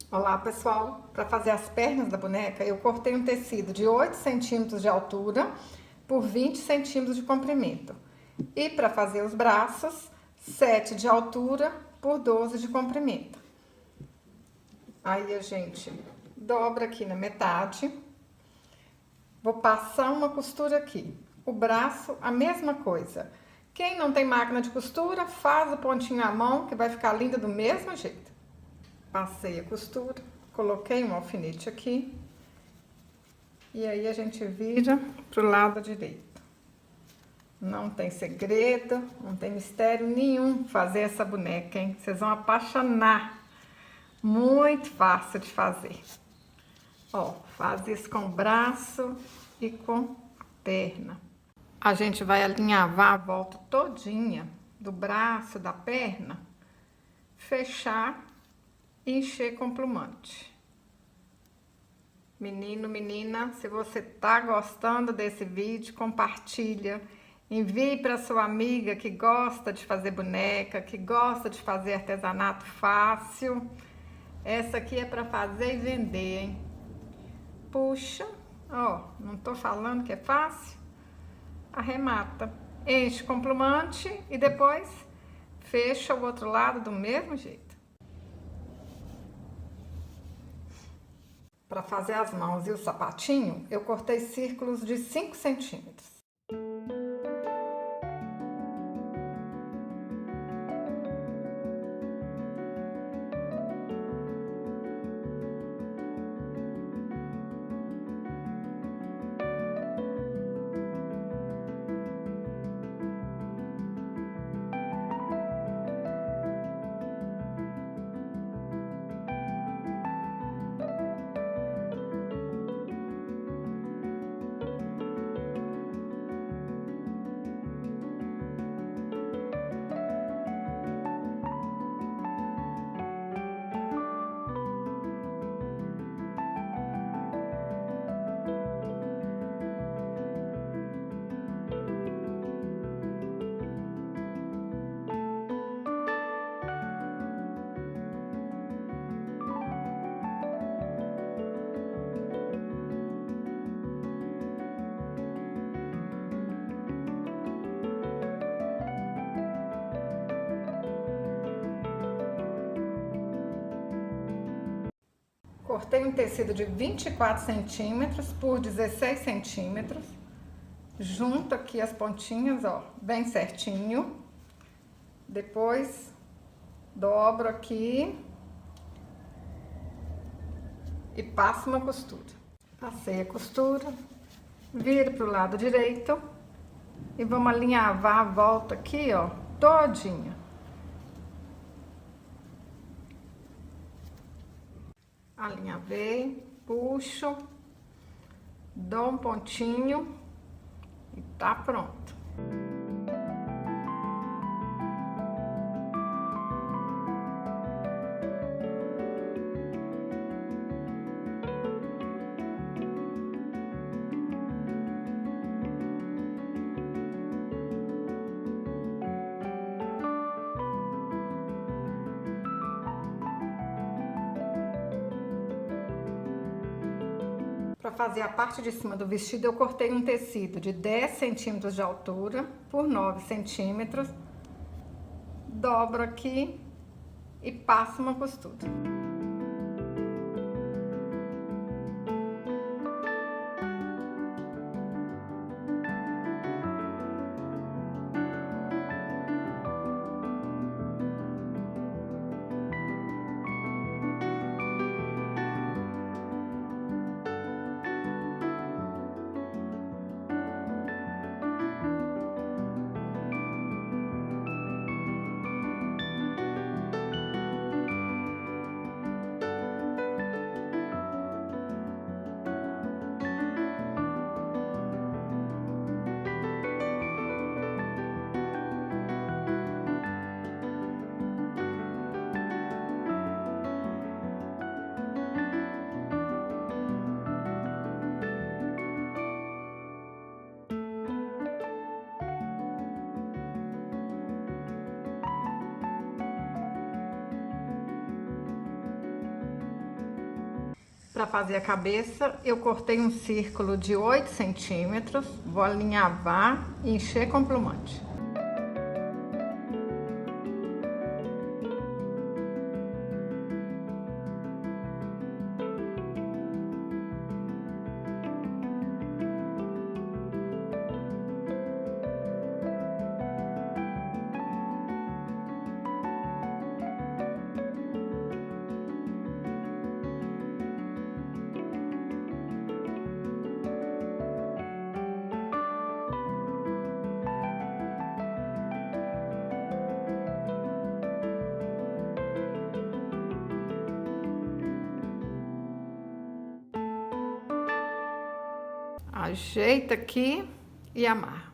Olá pessoal, para fazer as pernas da boneca eu cortei um tecido de 8 centímetros de altura por 20 centímetros de comprimento. E para fazer os braços, 7 de altura por 12 de comprimento. Aí a gente dobra aqui na metade. Vou passar uma costura aqui. O braço, a mesma coisa. Quem não tem máquina de costura, faz o pontinho à mão que vai ficar linda do mesmo jeito. Passei a costura, coloquei um alfinete aqui e aí a gente vira pro lado direito. Não tem segredo, não tem mistério nenhum fazer essa boneca, hein? Vocês vão apaixonar. Muito fácil de fazer. Ó, faz isso com o braço e com a perna. A gente vai alinhavar a volta todinha do braço, da perna, fechar e encher com plumante. Menino, menina, se você tá gostando desse vídeo, compartilha, envie para sua amiga que gosta de fazer boneca, que gosta de fazer artesanato fácil. Essa aqui é para fazer e vender, hein? Puxa, ó, não tô falando que é fácil? Arremata, enche com plumante e depois fecha o outro lado do mesmo jeito. Para fazer as mãos e o sapatinho, eu cortei círculos de 5 centímetros. Cortei um tecido de 24 centímetros por 16 centímetros. Junto aqui as pontinhas, ó, bem certinho. Depois, dobro aqui e passo uma costura. Passei a costura, viro pro lado direito e vamos alinhavar a volta aqui, ó, todinha. Alinhavei, puxo, dou um pontinho e tá pronto. Para fazer a parte de cima do vestido, eu cortei um tecido de 10 centímetros de altura por 9 centímetros. Dobro aqui e passo uma costura. Para fazer a cabeça, eu cortei um círculo de 8 centímetros, vou alinhavar e encher com plumante. Ajeita aqui e amarra.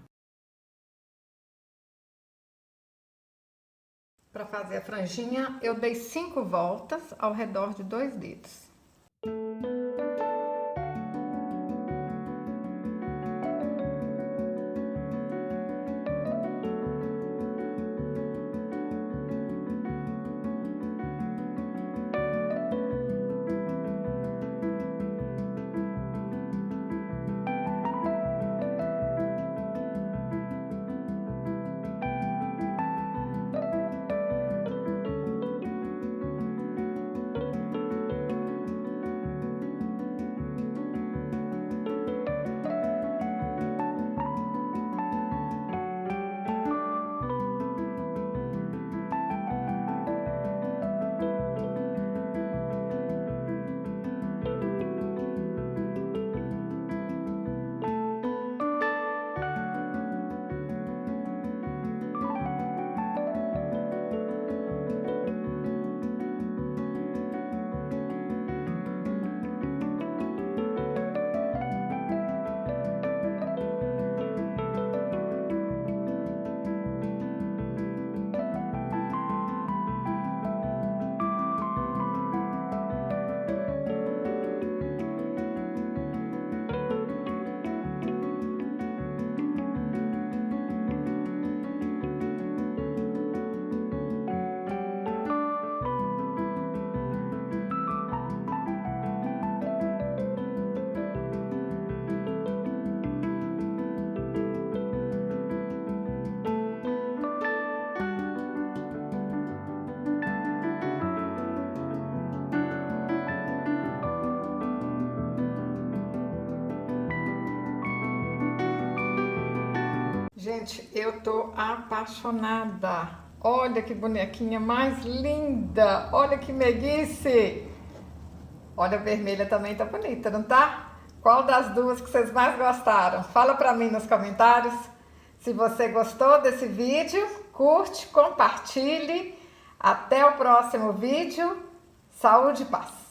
Para fazer a franjinha, eu dei 5 voltas ao redor de 2 dedos. Gente, eu tô apaixonada. Olha que bonequinha mais linda. Olha que meiguice. Olha, a vermelha também tá bonita, não tá? Qual das duas que vocês mais gostaram? Fala pra mim nos comentários. Se você gostou desse vídeo, curte, compartilhe. Até o próximo vídeo. Saúde e paz.